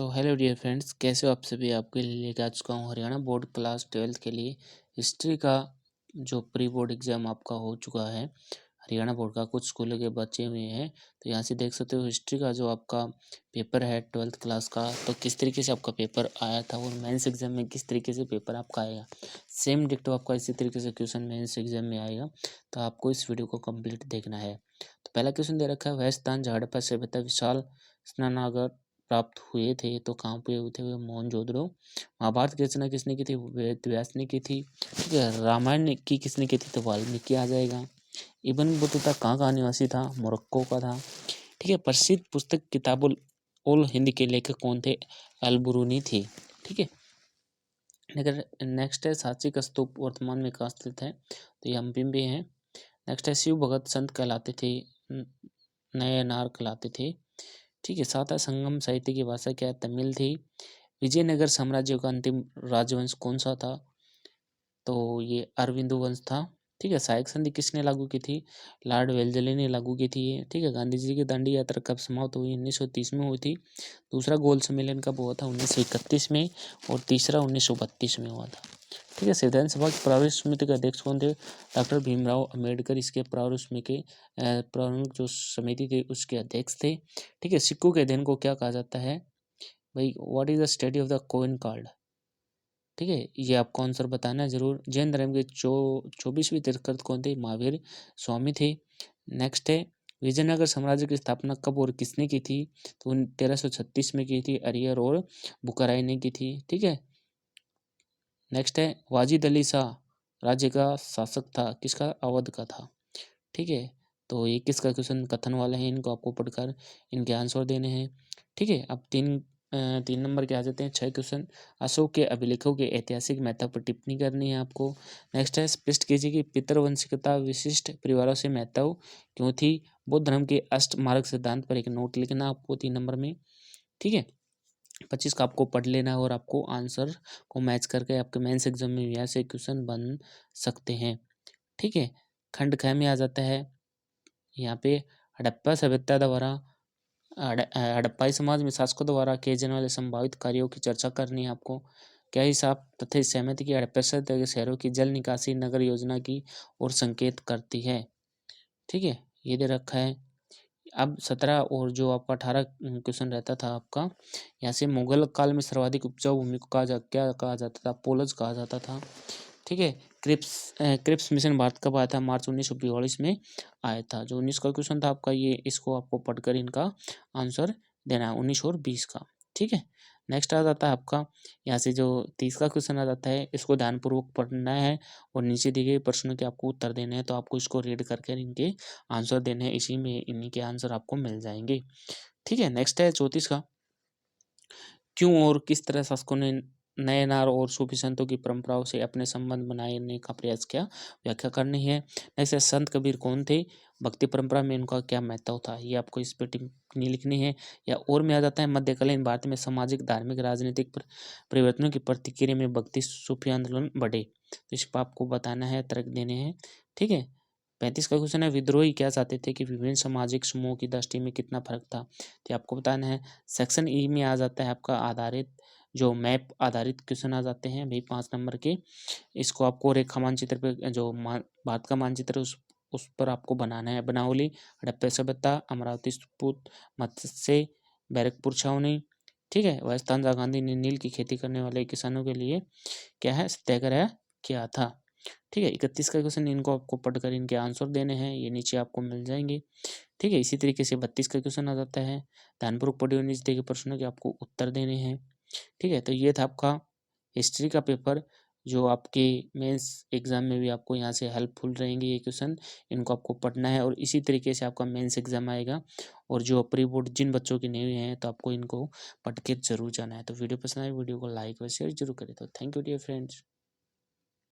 तो hello dear friends, कैसे हो आप सभी। आपके लिए लेकर आ चुका हूँ हरियाणा बोर्ड क्लास 12th के लिए हिस्ट्री का जो प्री बोर्ड एग्ज़ाम आपका हो चुका है। हरियाणा बोर्ड का कुछ स्कूलों के बचे हुए हैं, तो यहाँ से देख सकते हो हिस्ट्री का जो आपका पेपर है 12th क्लास का, तो किस तरीके से आपका पेपर आया था और मेंस एग्जाम में किस तरीके से पेपर आपका आएगा। सेम डिक्टो आपका इसी तरीके से क्वेश्चन मेंस एग्जाम में आएगा, तो आपको इस वीडियो को कंप्लीट देखना है। तो पहला क्वेश्चन दे रखा है, वह स्थान जहाँ हड़प्पा सभ्यता विशाल स्नानागार प्राप्त हुए थे तो कहाँ पे हुए थे, वो मोहनजोदड़ो। महाभारत की रचना किसने की थी, वेद व्यास ने की थी। ठीक है, रामायण की किसने की थी, तो वाल्मीकि आ जाएगा। इब्न बतूता कहाँ का निवासी था, मोरक्को का था। ठीक है, प्रसिद्ध पुस्तक किताबुल उल हिंद के लेखक कौन थे, अल बुरूनी थे। ठीक है, नेक्स्ट है सांची का स्तूप वर्तमान में कहाँ स्थित है, तो ये एमपी में है। नेक्स्ट है शिव भगत संत कहलाते थे, नए नार कहलाते थे। ठीक है, साथ है संगम साहित्य की भाषा क्या है, तमिल थी। विजयनगर साम्राज्य का अंतिम राजवंश कौन सा था, तो ये अरविंदो वंश था। ठीक है, सहायक संधि किसने लागू की थी, लॉर्ड वेल्लेसली ने लागू की थी। ठीक है, गांधी जी की दांडी यात्रा कब समाप्त हुई, 1930 में हुई थी। दूसरा गोल सम्मेलन कब हुआ था, 1931 में। और तीसरा 1932 में हुआ था। ठीक है, संविधान सभा की प्रारूप समिति के अध्यक्ष कौन थे, डॉक्टर भीमराव अम्बेडकर इसके प्रारूप समिति के प्रारूप जो समिति थी उसके अध्यक्ष थे। ठीक है, सिक्कों के अध्ययन को क्या कहा जाता है भाई, what is the study of the coin card. ठीक है, ये आपको आंसर बताना है जरूर। जैन धर्म के 24वीं तीर्थंकर कौन थे, महावीर स्वामी थे। नेक्स्ट है, विजयनगर साम्राज्य की स्थापना कब और किसने की थी, तो 1336 में की थी, अरियर और बुकराई ने की थी। ठीक है, नेक्स्ट है, वाजिद अली शाह राज्य का शासक था, किसका, अवध का था। ठीक है, तो ये किसका क्वेश्चन कथन वाले हैं, इनको आपको पढ़कर इनके आंसर देने हैं। ठीक है, अब तीन नंबर के आ जाते हैं 6 क्वेश्चन। अशोक के अभिलेखों के ऐतिहासिक महत्व पर टिप्पणी करनी है आपको। नेक्स्ट है, स्पष्ट कीजिए कि पितृवंशिकता विशिष्ट परिवारों से महत्व क्यों थी। बौद्ध धर्म के अष्ट मार्ग सिद्धांत पर एक नोट लिखना आपको 3 नंबर में। ठीक है, 25 का आपको पढ़ लेना है और आपको आंसर को मैच करके आपके मेंस एग्जाम में यहाँ से क्वेश्चन बन सकते हैं। ठीक है, खंड ख में आ जाता है यहाँ पे, हड़प्पा सभ्यता द्वारा हड़प्पाई समाज में शासकों द्वारा किए जाने वाले संभावित कार्यों की चर्चा करनी है आपको। क्या हिसाब तथा सहमति की हड़प्पा सभ्यता के शहरों की जल निकासी नगर योजना की ओर संकेत करती है। ठीक है, ये दे रखा है। अब 17 और जो आपका 18 क्वेश्चन रहता था आपका, यहाँ से मुगल काल में सर्वाधिक उपजाऊ भूमि को क्या कहा जाता था, पोलज कहा जाता था। ठीक है, क्रिप्स मिशन भारत कब आया था, मार्च 1942 में आया था। जो 19 का क्वेश्चन था आपका, ये इसको आपको पढ़कर इनका आंसर देना है, 19 और 20 का। ठीक है, नेक्स्ट आ जाता है आपका, यहाँ से जो 30 का क्वेश्चन आ जाता है, इसको ध्यानपूर्वक पढ़ना है और नीचे दिए गए प्रश्नों के आपको उत्तर देने हैं, तो आपको इसको रीड करके इनके आंसर देने हैं, इसी में इन्हीं के आंसर आपको मिल जाएंगे। ठीक है, नेक्स्ट है 34 का, क्यों और किस तरह शासकों ने नए नार और सूफी संतों की परंपराओं से अपने संबंध बनाने का प्रयास किया, व्याख्या करनी है। नेक्स्ट है, संत कबीर कौन थे, भक्ति परंपरा में इनका क्या महत्व था, ये आपको इस पे टिप्पणी लिखनी है। या और में आ जाता है, मध्यकालीन भारत में सामाजिक धार्मिक राजनीतिक परिवर्तनों की प्रतिक्रिया में भक्ति सूफी आंदोलन बढ़े, तो इस पर आपको बताना है, तर्क देने हैं। ठीक है, 35 का क्वेश्चन है, विद्रोही क्या चाहते थे कि विभिन्न सामाजिक समूहों की दृष्टि में कितना फर्क था, तो आपको बताना है। सेक्शन ई में आ जाता है आपका आधारित, जो मैप आधारित क्वेश्चन आ जाते हैं भाई 5 नंबर के। इसको आपको रेखा मानचित्र पे जो भारत का मानचित्र उस पर आपको बनाना है। बनावली, हड़प्पा सभ्यता, अमरावती स्तूप, मत्स्य, बैरकपुर छावनी। ठीक है, राजस्थान जहाँ गांधी ने नील की खेती करने वाले किसानों के लिए क्या है, सत्याग्रह किया था। ठीक है, 31 का क्वेश्चन, इनको आपको पढ़कर इनके आंसर देने हैं, ये नीचे आपको मिल जाएंगे। ठीक है, इसी तरीके से 32 का क्वेश्चन आ जाता है, ध्यानपूर्वक पढ़िए, नीचे दिए गए प्रश्नों के आपको उत्तर देने हैं। ठीक है, तो ये था आपका हिस्ट्री का पेपर, जो आपके मेंस एग्जाम में भी आपको यहाँ से हेल्पफुल रहेंगे ये क्वेश्चन, इनको आपको पढ़ना है और इसी तरीके से आपका मेंस एग्जाम आएगा। और जो प्री बोर्ड जिन बच्चों की नहीं हुए हैं, तो आपको इनको पढ़ के जरूर जाना है। तो वीडियो पसंद आए, वीडियो को लाइक और शेयर जरूर करें। तो थैंक यू डियर फ्रेंड्स।